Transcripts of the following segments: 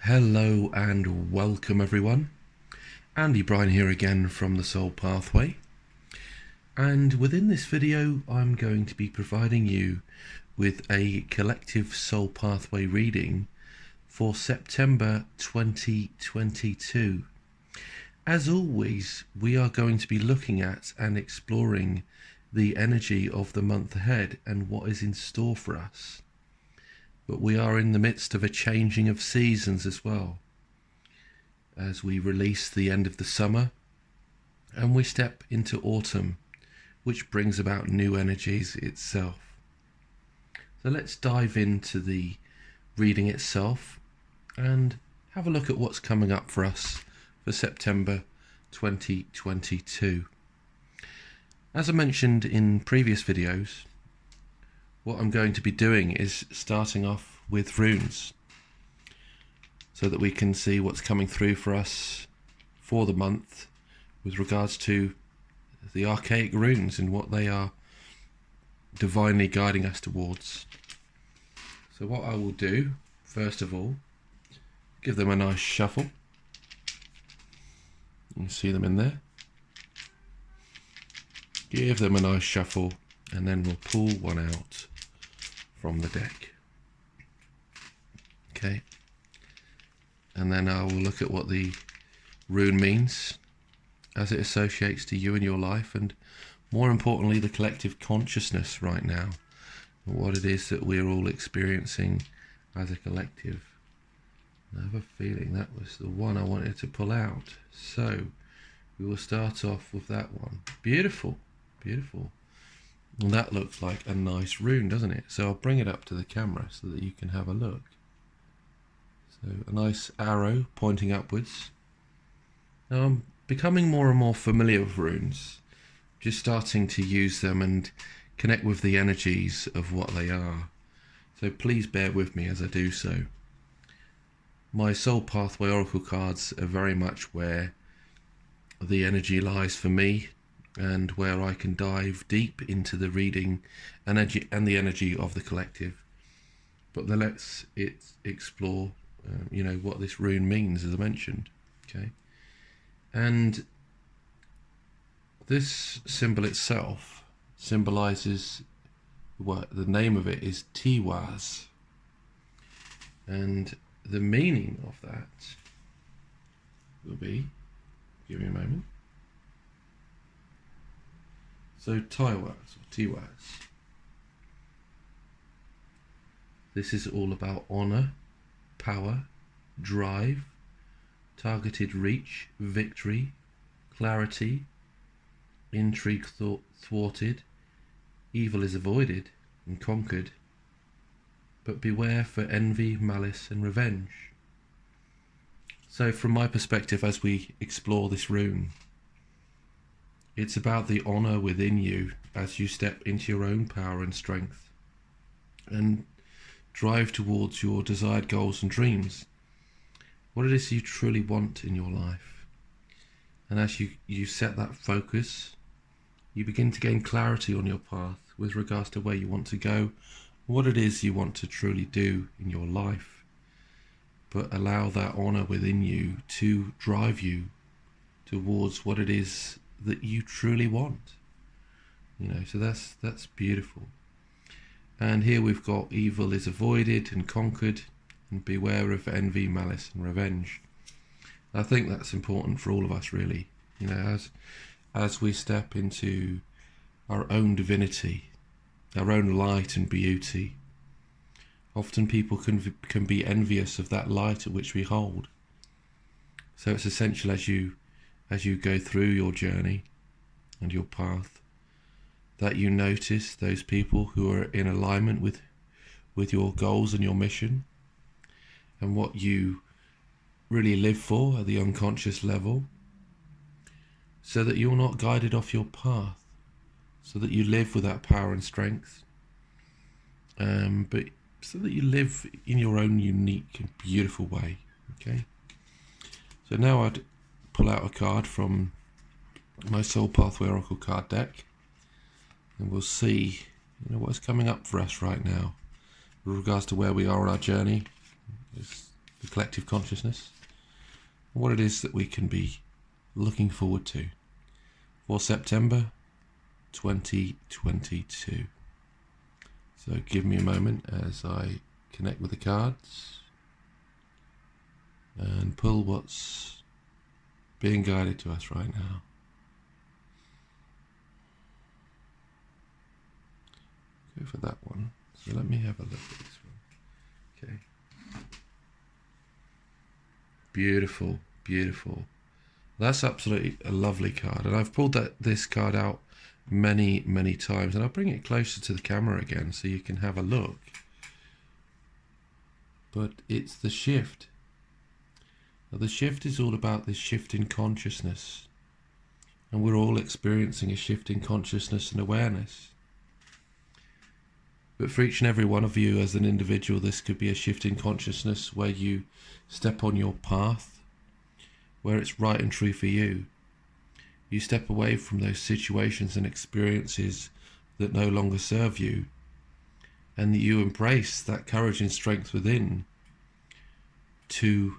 Hello and welcome everyone. Andy Bryan here again from the Soul Pathway. And within this video I'm going to be providing you with a collective Soul Pathway reading for September 2022. As always, we are going to be looking at and exploring the energy of the month ahead and what is in store for us. But we are in the midst of a changing of seasons as well, as we release the end of the summer and we step into autumn, which brings about new energies itself. So let's dive into the reading itself and have a look at what's coming up for us for September 2022. As I mentioned in previous videos, what I'm going to be doing is starting off with runes so that we can see what's coming through for us for the month with regards to the archaic runes and what they are divinely guiding us towards. So what I will do, first of all, give them a nice shuffle. You can see them in there. Give them a nice shuffle and then we'll pull one out from the deck. Okay, and then I will look at what the rune means as it associates to you in your life, and more importantly the collective consciousness right now, what it is that we're all experiencing as a collective. I have a feeling that was the one I wanted to pull out, so we will start off with that one. Beautiful, beautiful. And that looks like a nice rune, doesn't it? So I'll bring it up to the camera so that you can have a look. So a nice arrow pointing upwards. Now I'm becoming more and more familiar with runes, just starting to use them and connect with the energies of what they are. So please bear with me as I do so. My Soul Pathway Oracle cards are very much where the energy lies for me, and where I can dive deep into the reading energy and the energy of the collective. But then let's explore, what this rune means, as I mentioned. Okay, and this symbol itself symbolizes what the name of it is, Tiwaz, and the meaning of that will be, give me a moment. So Tiwaz, or Tiwaz, this is all about honor, power, drive, targeted reach, victory, clarity, intrigue thwarted, evil is avoided and conquered, but beware for envy, malice and revenge. So from my perspective, as we explore this rune, it's about the honor within you as you step into your own power and strength and drive towards your desired goals and dreams, what it is you truly want in your life. And as you set that focus, you begin to gain clarity on your path with regards to where you want to go, what it is you want to truly do in your life. But allow that honor within you to drive you towards what it is that you truly want. So that's beautiful. And here we've got evil is avoided and conquered, and beware of envy, malice and revenge. I think that's important for all of us, really. As we step into our own divinity, our own light and beauty, often people can be envious of that light at which we hold. So it's essential as you go through your journey and your path, that you notice those people who are in alignment with your goals and your mission and what you really live for at the unconscious level, so that you're not guided off your path, so that you live with that power and strength, but so that you live in your own unique and beautiful way. Okay, so now I'd pull out a card from my Soul Pathway Oracle card deck, and we'll see what's coming up for us right now with regards to where we are on our journey. This the collective consciousness, and what it is that we can be looking forward to for September 2022. So give me a moment as I connect with the cards and pull what's being guided to us right now. Go for that one. So let me have a look at this one. Okay. Beautiful, beautiful. That's absolutely a lovely card, and I've pulled this card out many times, and I'll bring it closer to the camera again so you can have a look. But it's the shift. Now, the shift is all about this shift in consciousness, and we're all experiencing a shift in consciousness and awareness. But for each and every one of you as an individual, this could be a shift in consciousness where you step on your path, where it's right and true for you. You step away from those situations and experiences that no longer serve you, and that you embrace that courage and strength within to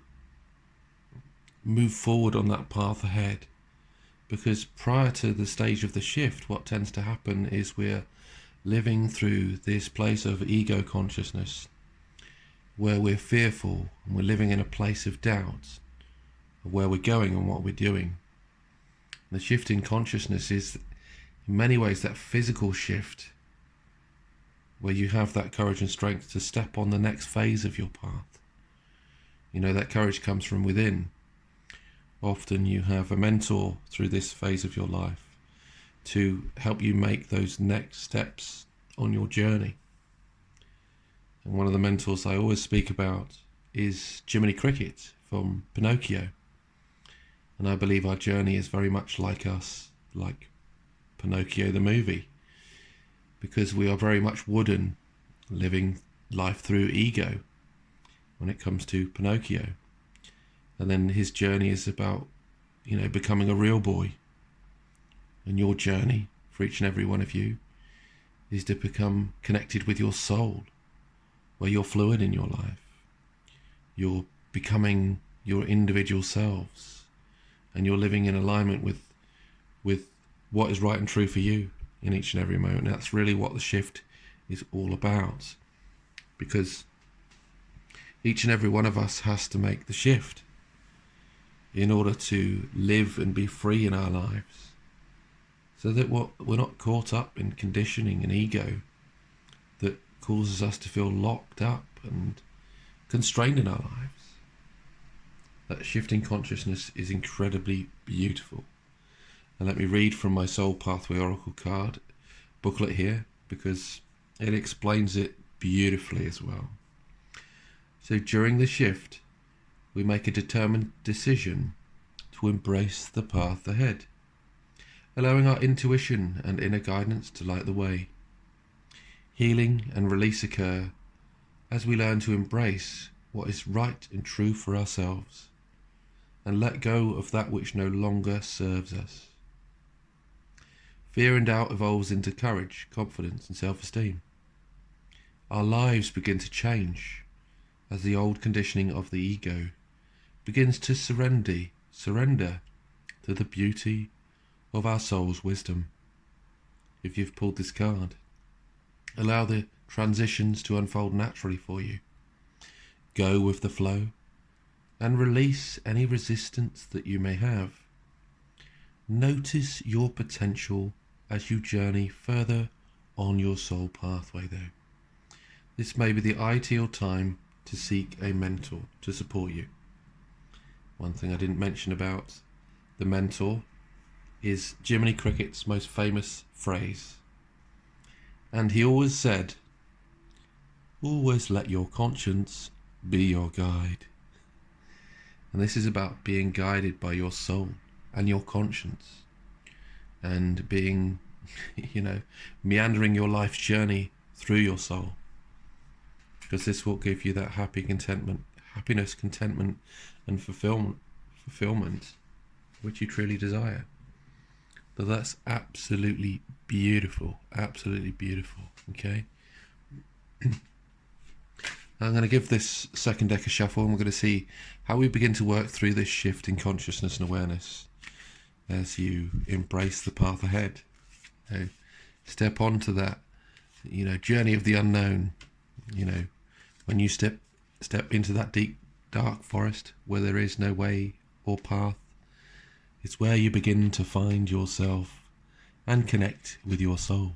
move forward on that path ahead. Because prior to the stage of the shift, what tends to happen is we're living through this place of ego consciousness where we're fearful and we're living in a place of doubt of where we're going and what we're doing. The shift in consciousness is in many ways that physical shift where you have that courage and strength to step on the next phase of your path. You know, that courage comes from within. Often you have a mentor through this phase of your life to help you make those next steps on your journey. And one of the mentors I always speak about is Jiminy Cricket from Pinocchio. And I believe our journey is very much like us, like Pinocchio the movie, because we are very much wooden, living life through ego when it comes to Pinocchio. And then his journey is about, becoming a real boy. And your journey for each and every one of you is to become connected with your soul, where you're fluid in your life. You're becoming your individual selves, and you're living in alignment with what is right and true for you in each and every moment. That's really what the shift is all about, because each and every one of us has to make the shift in order to live and be free in our lives, so that we're not caught up in conditioning and ego that causes us to feel locked up and constrained in our lives. That shifting consciousness is incredibly beautiful. And let me read from my Soul Pathway Oracle card booklet here, because it explains it beautifully as well. So during the shift, we make a determined decision to embrace the path ahead, allowing our intuition and inner guidance to light the way. Healing and release occur as we learn to embrace what is right and true for ourselves and let go of that which no longer serves us. Fear and doubt evolves into courage, confidence and self-esteem. Our lives begin to change as the old conditioning of the ego begins to surrender to the beauty of our soul's wisdom. If you've pulled this card, allow the transitions to unfold naturally for you. Go with the flow and release any resistance that you may have. Notice your potential as you journey further on your soul pathway though. This may be the ideal time to seek a mentor to support you. One thing I didn't mention about the mentor is Jiminy Cricket's most famous phrase. And he always said, always let your conscience be your guide. And this is about being guided by your soul and your conscience, and being, meandering your life's journey through your soul. Because this will give you that happiness, contentment, and fulfillment which you truly desire. So that's absolutely beautiful, okay? I'm going to give this second deck a shuffle, and we're going to see how we begin to work through this shift in consciousness and awareness as you embrace the path ahead. Step onto that, journey of the unknown. When you step into that deep, dark forest where there is no way or path, it's where you begin to find yourself and connect with your soul.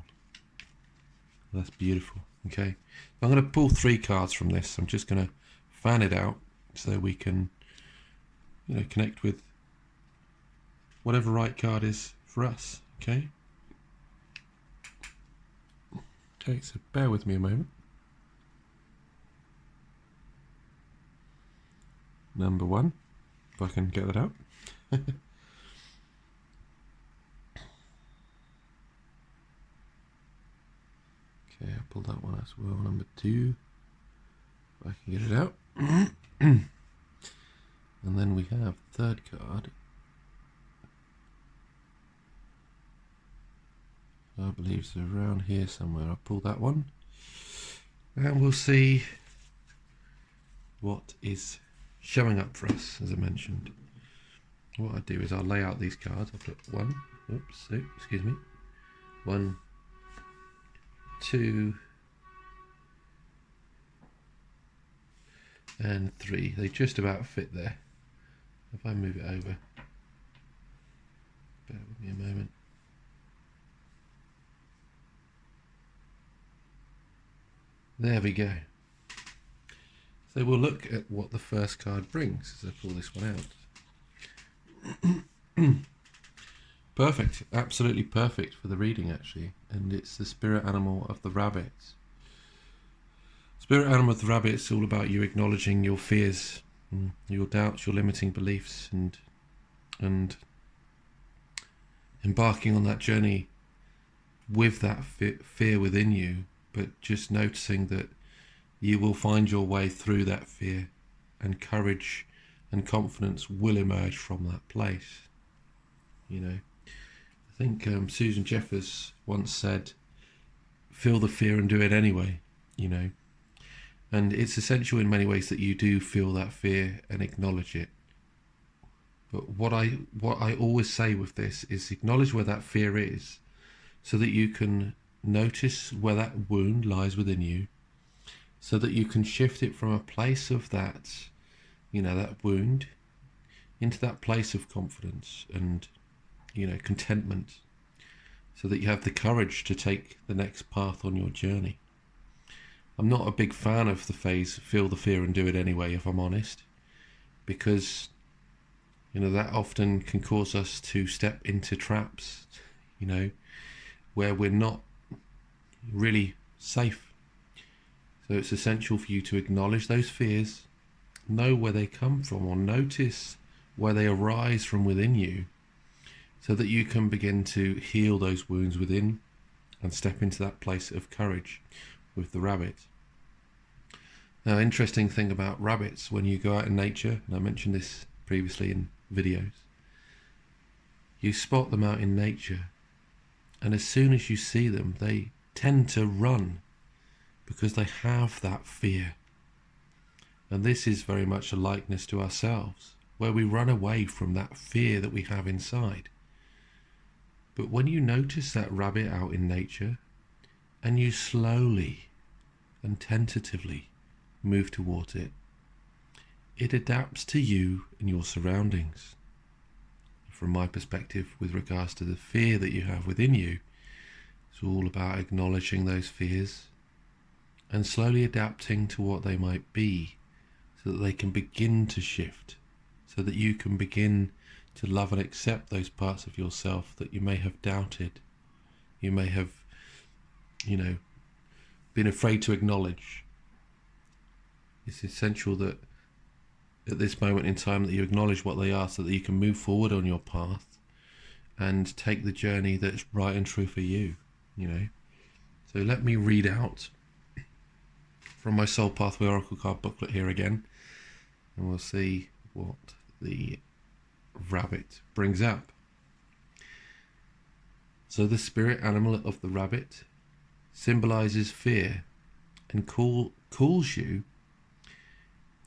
That's beautiful. Okay, I'm going to pull 3 cards from this. I'm just going to fan it out so we can, connect with whatever right card is for us. Okay. Okay, so bear with me a moment. Number 1, if I can get that out. Okay, I pulled that one as well. Number 2, if I can get it out. And then we have 3rd card. I believe it's around here somewhere. I'll pull that one. And we'll see what is showing up for us, as I mentioned. What I do is I'll lay out these cards. I'll put 1, excuse me, 1, 2, and 3. They just about fit there. If I move it over, bear with me a moment. There we go. So we'll look at what the first card brings as I pull this one out. Perfect, absolutely perfect for the reading actually, and it's the spirit animal of the rabbit. Spirit animal of the rabbit is all about you acknowledging your fears, your doubts, your limiting beliefs, and embarking on that journey with that fear within you, but just noticing that you will find your way through that fear, and courage and confidence will emerge from that place. I think Susan Jeffers once said, feel the fear and do it anyway, and it's essential in many ways that you do feel that fear and acknowledge it. But what I always say with this is acknowledge where that fear is so that you can notice where that wound lies within you, so that you can shift it from a place of that, that wound, into that place of confidence and, contentment, so that you have the courage to take the next path on your journey. I'm not a big fan of the phrase, feel the fear and do it anyway, if I'm honest, because, that often can cause us to step into traps, where we're not really safe. So it's essential for you to acknowledge those fears, know where they come from, or notice where they arise from within you, so that you can begin to heal those wounds within and step into that place of courage with the rabbit. Now, interesting thing about rabbits, when you go out in nature, and I mentioned this previously in videos, you spot them out in nature, and as soon as you see them, they tend to run because they have that fear. And this is very much a likeness to ourselves, where we run away from that fear that we have inside. But when you notice that rabbit out in nature, and you slowly and tentatively move towards it, it adapts to you and your surroundings. From my perspective, with regards to the fear that you have within you, it's all about acknowledging those fears and slowly adapting to what they might be, so that they can begin to shift, so that you can begin to love and accept those parts of yourself that you may have doubted, you may have, been afraid to acknowledge. It's essential that at this moment in time that you acknowledge what they are, so that you can move forward on your path and take the journey that's right and true for you. So let me read out from my Soul Pathway Oracle card booklet here again, and we'll see what the rabbit brings up. So the spirit animal of the rabbit symbolizes fear and calls you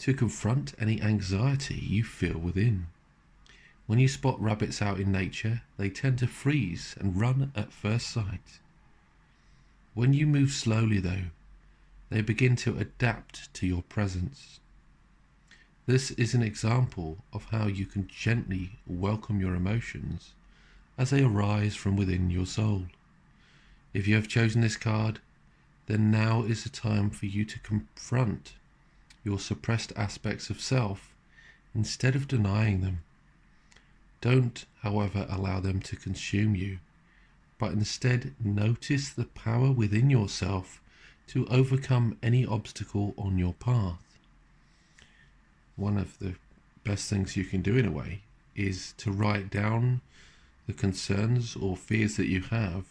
to confront any anxiety you feel within. When you spot rabbits out in nature, they tend to freeze and run at first sight. When you move slowly though, they begin to adapt to your presence. This is an example of how you can gently welcome your emotions as they arise from within your soul. If you have chosen this card, then now is the time for you to confront your suppressed aspects of self instead of denying them. Don't, however, allow them to consume you, but instead notice the power within yourself to overcome any obstacle on your path. One of the best things you can do in a way is to write down the concerns or fears that you have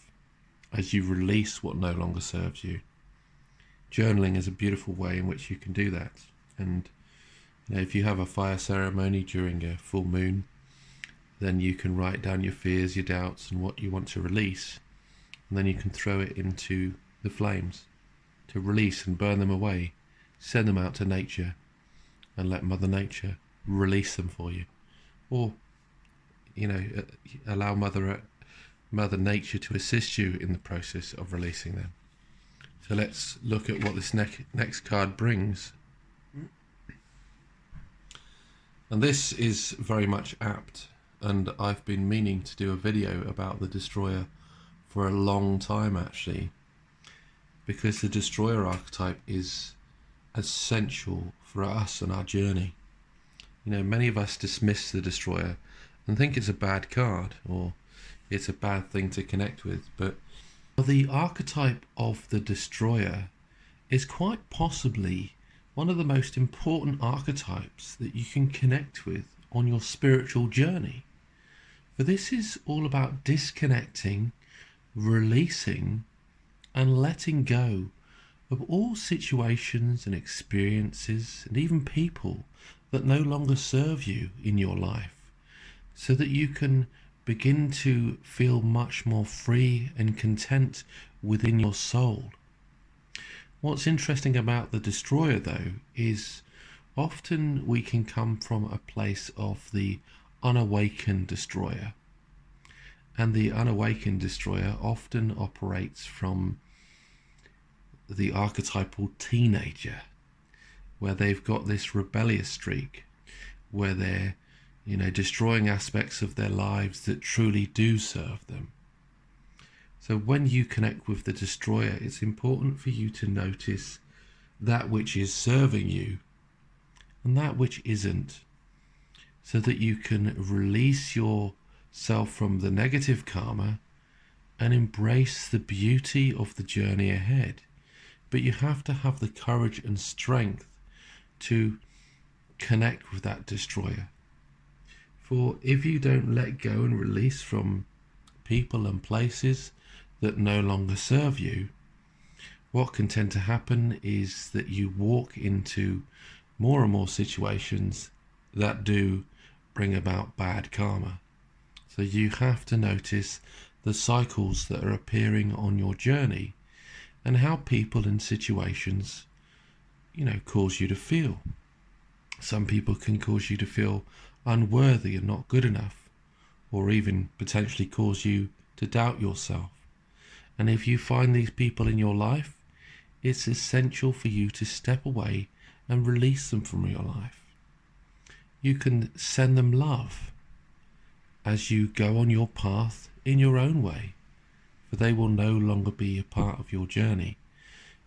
as you release what no longer serves you. Journaling is a beautiful way in which you can do that. And if you have a fire ceremony during a full moon, then you can write down your fears, your doubts, and what you want to release. And then you can throw it into the flames to release and burn them away. Send them out to nature and let Mother Nature release them for you. Or, allow Mother Nature to assist you in the process of releasing them. So let's look at what this next card brings. And this is very much apt. And I've been meaning to do a video about the Destroyer for a long time actually, because the Destroyer archetype is essential for us and our journey. Many of us dismiss the Destroyer and think it's a bad card or it's a bad thing to connect with, but the archetype of the Destroyer is quite possibly one of the most important archetypes that you can connect with on your spiritual journey. For this is all about disconnecting, releasing, and letting go of all situations and experiences and even people that no longer serve you in your life, so that you can begin to feel much more free and content within your soul. What's interesting about the Destroyer though is often we can come from a place of the unawakened Destroyer, and the unawakened Destroyer often operates from the archetypal teenager, where they've got this rebellious streak, where they're destroying aspects of their lives that truly do serve them. So when you connect with the Destroyer, it's important for you to notice that which is serving you and that which isn't, so that you can release yourself from the negative karma and embrace the beauty of the journey ahead. But you have to have the courage and strength to connect with that Destroyer. For if you don't let go and release from people and places that no longer serve you, what can tend to happen is that you walk into more and more situations that do bring about bad karma. So you have to notice the cycles that are appearing on your journey and how people and situations, cause you to feel. Some people can cause you to feel unworthy and not good enough, or even potentially cause you to doubt yourself. And if you find these people in your life, it's essential for you to step away and release them from your life. You can send them love as you go on your path in your own way, for they will no longer be a part of your journey.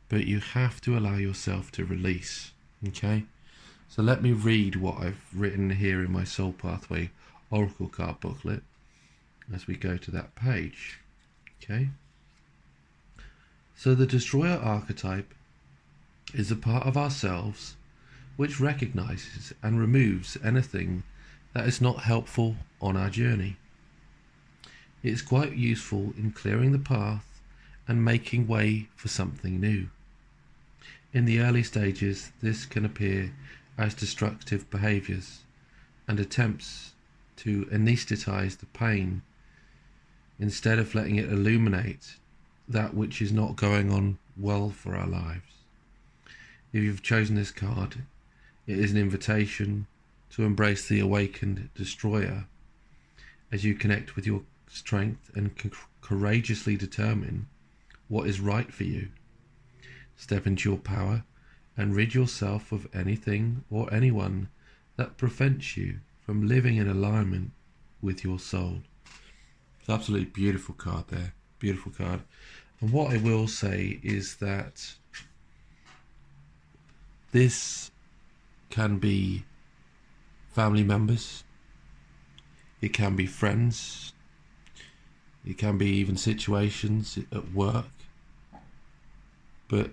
But you have to allow yourself to release. Okay? So let me read what I've written here in my Soul Pathway Oracle card booklet as we go to that page. Okay? So the Destroyer archetype is a part of ourselves which recognizes and removes anything that is not helpful on our journey. It is quite useful in clearing the path and making way for something new. In the early stages, this can appear as destructive behaviors and attempts to anesthetize the pain instead of letting it illuminate that which is not going on well for our lives. If you've chosen this card, It is an invitation to embrace the awakened destroyer as you connect with your strength and courageously determine what is right for you. Step into your power and rid yourself of anything or anyone that prevents you from living in alignment with your soul. It's an absolutely beautiful card there. Beautiful card. And what I will say is that this can be family members, it can be friends, it can be even situations at work. But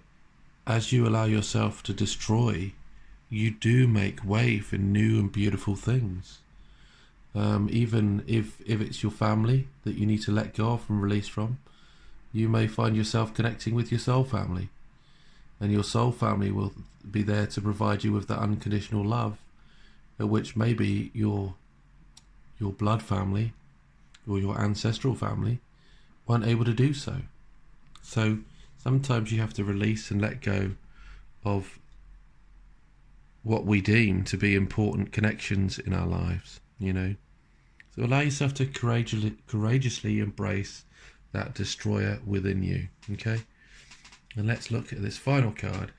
as you allow yourself to destroy, you do make way for new and beautiful things. Even if it's your family that you need to let go of and release from, you may find yourself connecting with your soul family. And your soul family will be there to provide you with that unconditional love, which maybe your blood family or your ancestral family weren't able to do so. So sometimes you have to release and let go of what we deem to be important connections in our lives, So allow yourself to courageously embrace that destroyer within you, okay? And let's look at this final card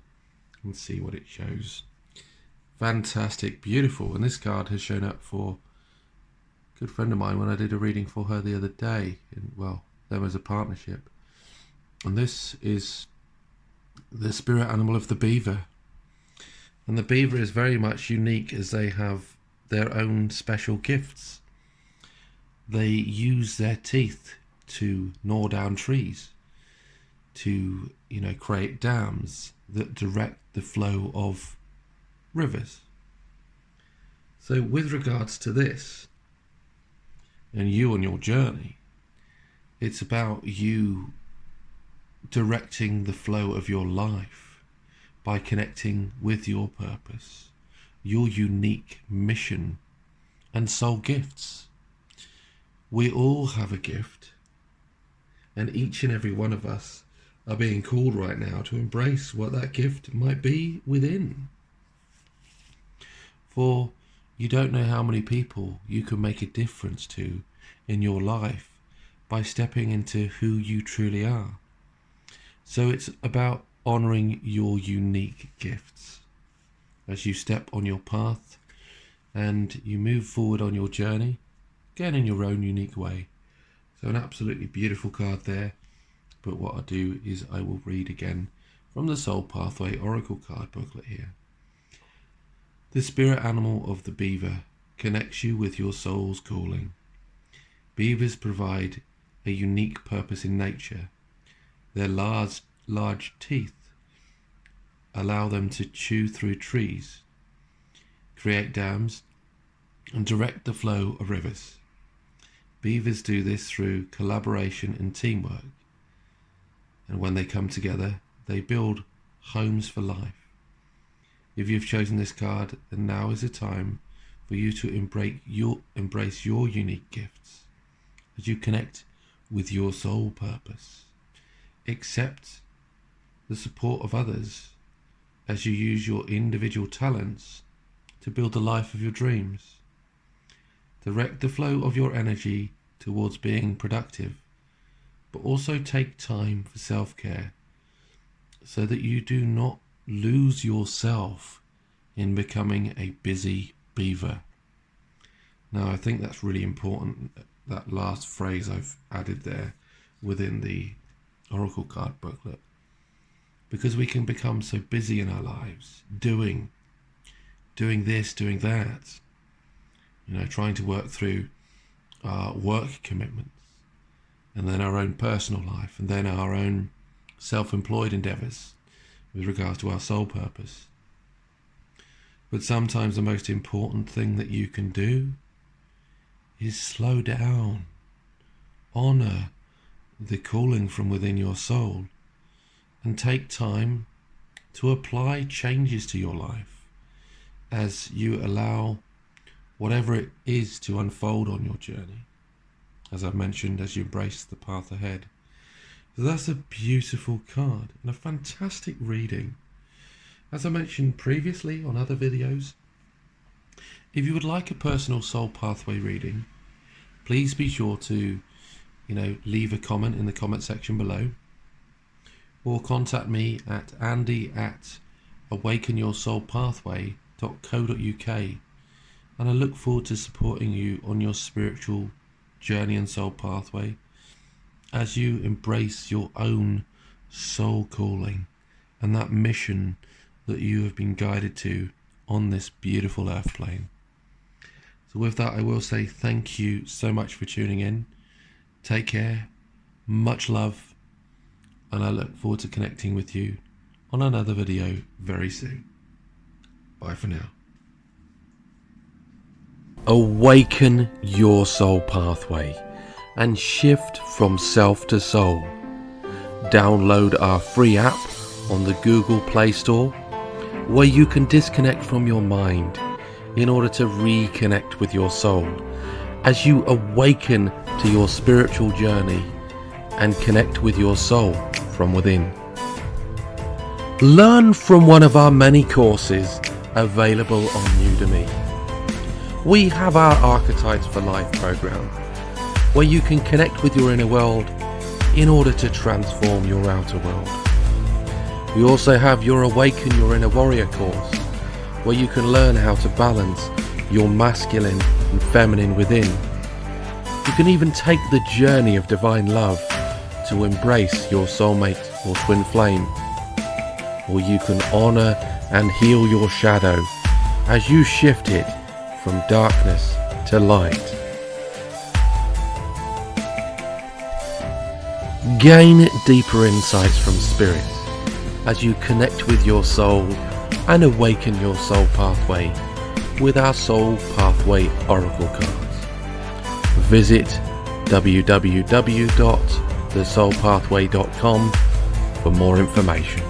and see what it shows. Fantastic, beautiful. And this card has shown up for a good friend of mine when I did a reading for her the other day. Them as a partnership. And this is the spirit animal of the beaver. And the beaver is very much unique as they have their own special gifts. They use their teeth to gnaw down trees, to create dams that direct the flow of rivers. So with regards to this and you on your journey, it's about you directing the flow of your life by connecting with your purpose, your unique mission and soul gifts. We all have a gift, and each and every one of us are being called right now to embrace what that gift might be within. For you don't know how many people you can make a difference to in your life by stepping into who you truly are. So it's about honouring your unique gifts as you step on your path and you move forward on your journey, again in your own unique way. So an absolutely beautiful card there. But what I do is I will read again from the Soul Pathway Oracle card booklet here. The spirit animal of the beaver connects you with your soul's calling. Beavers provide a unique purpose in nature. Their large teeth allow them to chew through trees, create dams, and direct the flow of rivers. Beavers do this through collaboration and teamwork. And when they come together, they build homes for life. If you've chosen this card, then now is the time for you to embrace your unique gifts as you connect with your soul purpose. Accept the support of others as you use your individual talents to build the life of your dreams. Direct the flow of your energy towards being productive, but also take time for self-care so that you do not lose yourself in becoming a busy beaver. Now, I think that's really important, that last phrase I've added there within the Oracle card booklet, because we can become so busy in our lives, doing this, doing that, trying to work through our work commitments, and then our own personal life, and then our own self-employed endeavours with regards to our soul purpose. But sometimes the most important thing that you can do is slow down, honour the calling from within your soul, and take time to apply changes to your life as you allow whatever it is to unfold on your journey. As I've mentioned, as you embrace the path ahead. So that's a beautiful card and a fantastic reading. As I mentioned previously on other videos, if you would like a personal soul pathway reading, please be sure to, leave a comment in the comment section below, or contact me at andy@awakenyoursoulpathway.co.uk, and I look forward to supporting you on your spiritual journey and soul pathway as you embrace your own soul calling and that mission that you have been guided to on this beautiful earth plane. So with that, I will say thank you so much for tuning in. Take care, much love, and I look forward to connecting with you on another video very soon. Bye for now. Awaken your soul pathway and shift from self to soul. Download our free app on the Google Play Store, where you can disconnect from your mind in order to reconnect with your soul as you awaken to your spiritual journey and connect with your soul from within. Learn from one of our many courses available on Udemy. We have our Archetypes for Life program, where you can connect with your inner world in order to transform your outer world. We also have your Awaken Your Inner Warrior course, where you can learn how to balance your masculine and feminine within. You can even take the journey of divine love to embrace your soulmate or twin flame. Or you can honor and heal your shadow as you shift it from darkness to light. Gain deeper insights from spirit as you connect with your soul and awaken your soul pathway with our Soul Pathway Oracle cards. Visit www.thesoulpathway.com for more information.